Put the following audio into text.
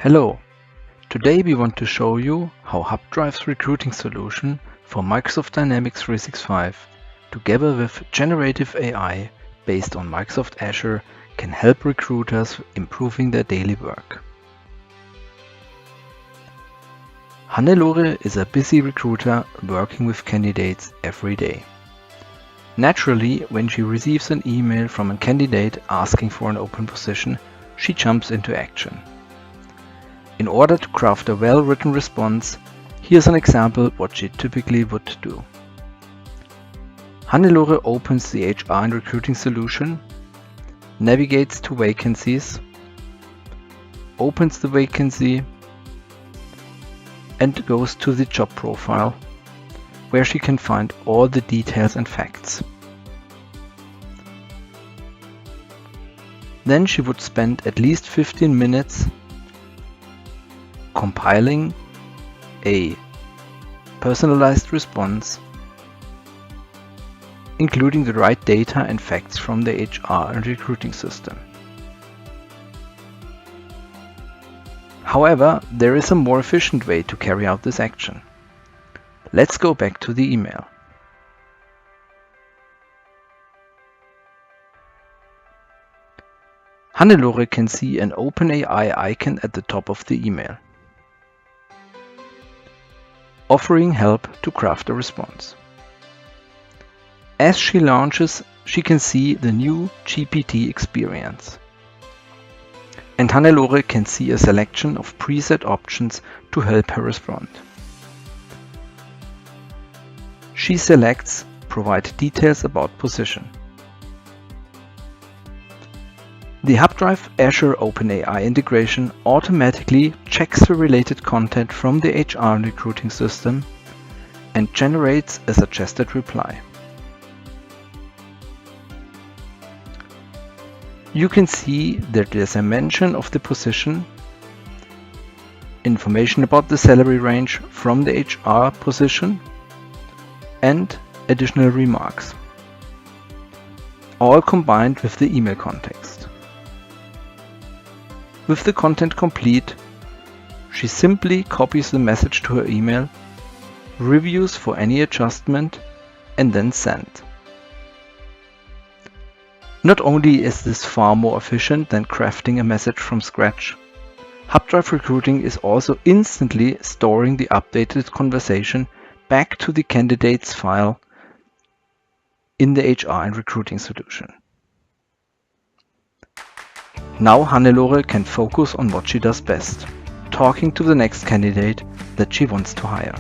Hello, today we want to show you how Hubdrive's recruiting solution for Microsoft Dynamics 365, together with generative AI based on Microsoft Azure, can help recruiters improving their daily work. Hannelore is a busy recruiter working with candidates every day. Naturally, when she receives an email from a candidate asking for an open position, she jumps into action. In order to craft a well-written response, here's an example what she typically would do. Hannelore opens the HR and recruiting solution, navigates to vacancies, opens the vacancy, and goes to the job profile, where she can find all the details and facts. Then she would spend at least 15 minutes compiling a personalized response, including the right data and facts from the HR and recruiting system. However, there is a more efficient way to carry out this action. Let's go back to the email. Hannelore can see an OpenAI icon at the top of the email, offering help to craft a response. As she launches, she can see the new GPT experience. And Hannelore can see a selection of preset options to help her respond. She selects Provide details about position. The Hubdrive Azure OpenAI integration automatically checks the related content from the HR and recruiting system and generates a suggested reply. You can see that there's a mention of the position, information about the salary range from the HR position, and additional remarks, all combined with the email context. With the content complete, she simply copies the message to her email, reviews for any adjustment, and then send. Not only is this far more efficient than crafting a message from scratch, Hubdrive Recruiting is also instantly storing the updated conversation back to the candidate's file in the HR and recruiting solution. Now Hannelore can focus on what she does best, talking to the next candidate that she wants to hire.